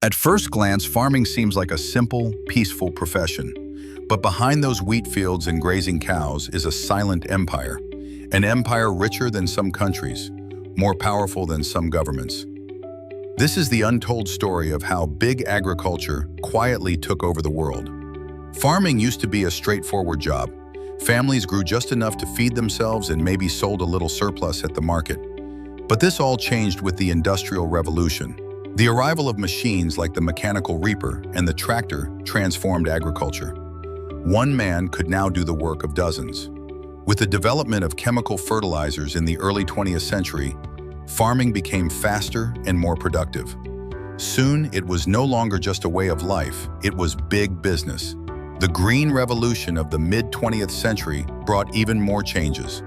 At first glance, farming seems like a simple, peaceful profession. But behind those wheat fields and grazing cows is a silent empire. An empire richer than some countries, more powerful than some governments. This is the untold story of how big agriculture quietly took over the world. Farming used to be a straightforward job. Families grew just enough to feed themselves and maybe sold a little surplus at the market. But this all changed with the Industrial Revolution. The arrival of machines like the mechanical reaper and the tractor transformed agriculture. One man could now do the work of dozens. With the development of chemical fertilizers in the early 20th century, farming became faster and more productive. Soon, it was no longer just a way of life, it was big business. The Green Revolution of the mid-20th century brought even more changes.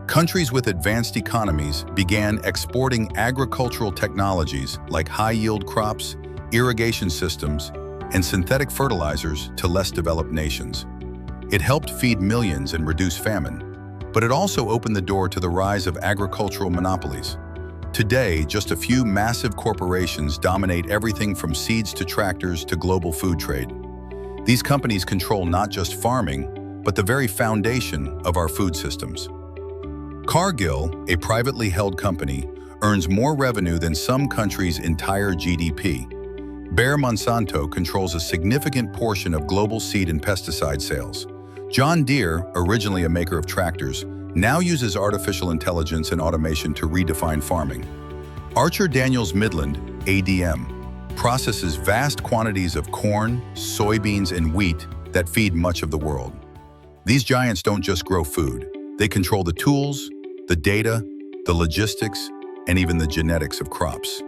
Countries with advanced economies began exporting agricultural technologies like high-yield crops, irrigation systems, and synthetic fertilizers to less developed nations. It helped feed millions and reduce famine, but it also opened the door to the rise of agricultural monopolies. Today, just a few massive corporations dominate everything from seeds to tractors to global food trade. These companies control not just farming, but the very foundation of our food systems. Cargill, a privately held company, earns more revenue than some countries' entire GDP. Bayer Monsanto controls a significant portion of global seed and pesticide sales. John Deere, originally a maker of tractors, now uses artificial intelligence and automation to redefine farming. Archer Daniels Midland, ADM, processes vast quantities of corn, soybeans, and wheat that feed much of the world. These giants don't just grow food. They control the tools, the data, the logistics, and even the genetics of crops.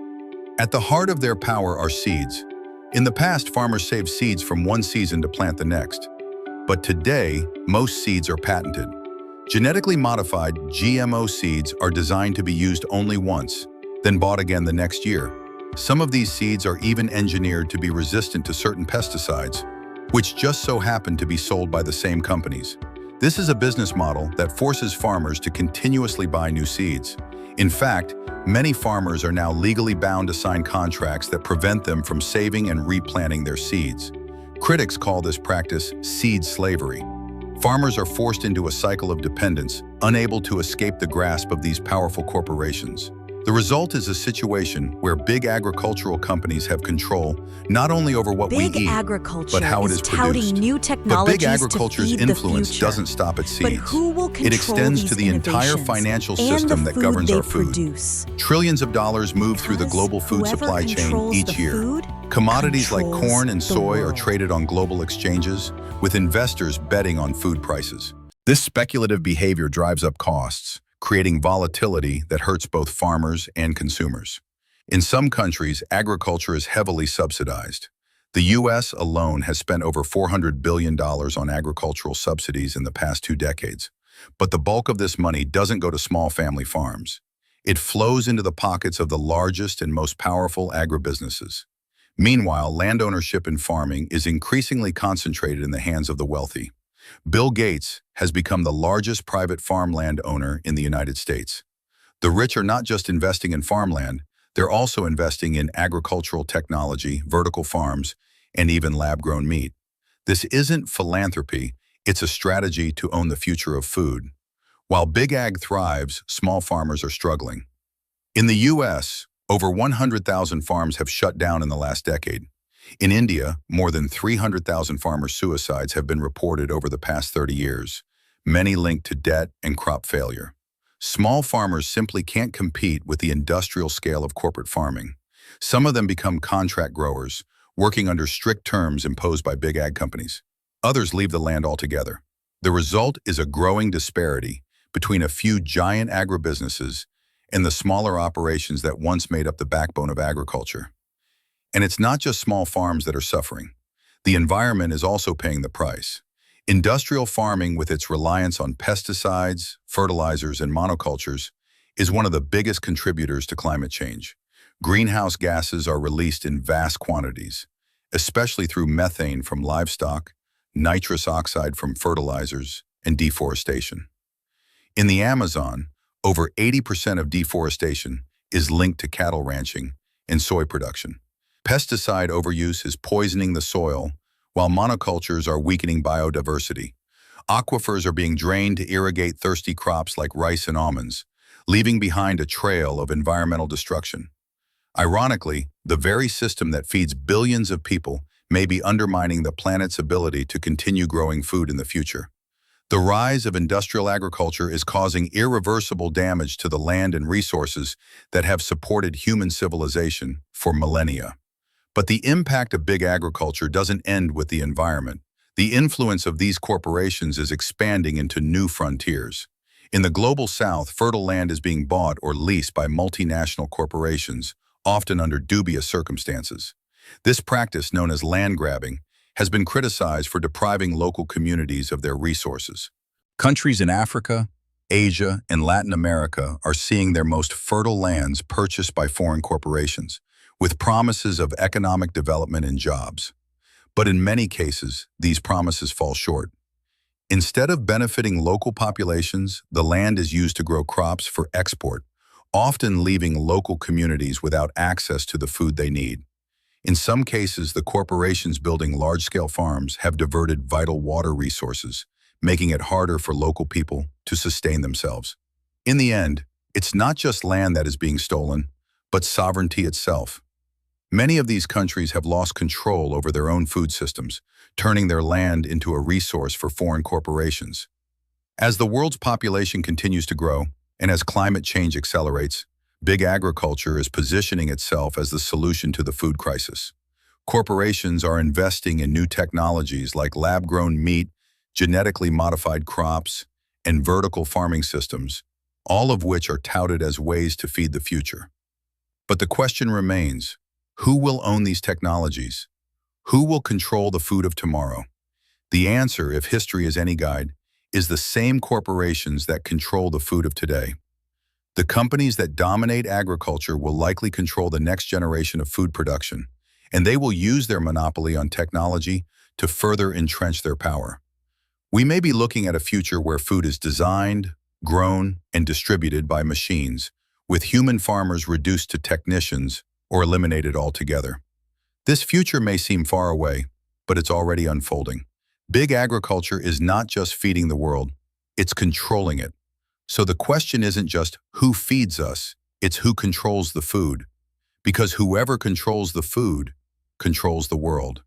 At the heart of their power are seeds. In the past, farmers saved seeds from one season to plant the next. But today, most seeds are patented. Genetically modified GMO seeds are designed to be used only once, then bought again the next year. Some of these seeds are even engineered to be resistant to certain pesticides, which just so happen to be sold by the same companies. This is a business model that forces farmers to continuously buy new seeds. In fact, many farmers are now legally bound to sign contracts that prevent them from saving and replanting their seeds. Critics call this practice seed slavery. Farmers are forced into a cycle of dependence, unable to escape the grasp of these powerful corporations. The result is a situation where big agricultural companies have control not only over what we eat, but how it is produced. But big agriculture's influence doesn't stop at seeds. It extends to the entire financial system that governs our food. Trillions of dollars move through the global food supply chain each year. Commodities like corn and soy are traded on global exchanges, with investors betting on food prices. This speculative behavior drives up costs, creating volatility that hurts both farmers and consumers. In some countries, agriculture is heavily subsidized. The U.S. alone has spent over $400 billion on agricultural subsidies in the past 2 decades. But the bulk of this money doesn't go to small family farms. It flows into the pockets of the largest and most powerful agribusinesses. Meanwhile, land ownership in farming is increasingly concentrated in the hands of the wealthy. Bill Gates has become the largest private farmland owner in the United States. The rich are not just investing in farmland, they're also investing in agricultural technology, vertical farms, and even lab-grown meat. This isn't philanthropy, it's a strategy to own the future of food. While big ag thrives, small farmers are struggling. In the U.S., over 100,000 farms have shut down in the last decade. In India, more than 300,000 farmer suicides have been reported over the past 30 years, many linked to debt and crop failure. Small farmers simply can't compete with the industrial scale of corporate farming. Some of them become contract growers, working under strict terms imposed by big ag companies. Others leave the land altogether. The result is a growing disparity between a few giant agribusinesses and the smaller operations that once made up the backbone of agriculture. And it's not just small farms that are suffering. The environment is also paying the price. Industrial farming, with its reliance on pesticides, fertilizers, and monocultures, is one of the biggest contributors to climate change. Greenhouse gases are released in vast quantities, especially through methane from livestock, nitrous oxide from fertilizers, and deforestation. In the Amazon, over 80% of deforestation is linked to cattle ranching and soy production. Pesticide overuse is poisoning the soil, while monocultures are weakening biodiversity. Aquifers are being drained to irrigate thirsty crops like rice and almonds, leaving behind a trail of environmental destruction. Ironically, the very system that feeds billions of people may be undermining the planet's ability to continue growing food in the future. The rise of industrial agriculture is causing irreversible damage to the land and resources that have supported human civilization for millennia. But the impact of big agriculture doesn't end with the environment. The influence of these corporations is expanding into new frontiers. In the global south, fertile land is being bought or leased by multinational corporations, often under dubious circumstances. This practice, known as land grabbing, has been criticized for depriving local communities of their resources. Countries in Africa, Asia, and Latin America are seeing their most fertile lands purchased by foreign corporations, with promises of economic development and jobs. But in many cases, these promises fall short. Instead of benefiting local populations, the land is used to grow crops for export, often leaving local communities without access to the food they need. In some cases, the corporations building large-scale farms have diverted vital water resources, making it harder for local people to sustain themselves. In the end, it's not just land that is being stolen, but sovereignty itself. Many of these countries have lost control over their own food systems, turning their land into a resource for foreign corporations. As the world's population continues to grow, and as climate change accelerates, big agriculture is positioning itself as the solution to the food crisis. Corporations are investing in new technologies like lab-grown meat, genetically modified crops, and vertical farming systems, all of which are touted as ways to feed the future. But the question remains, who will own these technologies? Who will control the food of tomorrow? The answer, if history is any guide, is the same corporations that control the food of today. The companies that dominate agriculture will likely control the next generation of food production, and they will use their monopoly on technology to further entrench their power. We may be looking at a future where food is designed, grown, and distributed by machines, with human farmers reduced to technicians or eliminated altogether. This future may seem far away, but it's already unfolding. Big agriculture is not just feeding the world, it's controlling it. So the question isn't just who feeds us, it's who controls the food. Because whoever controls the food controls the world.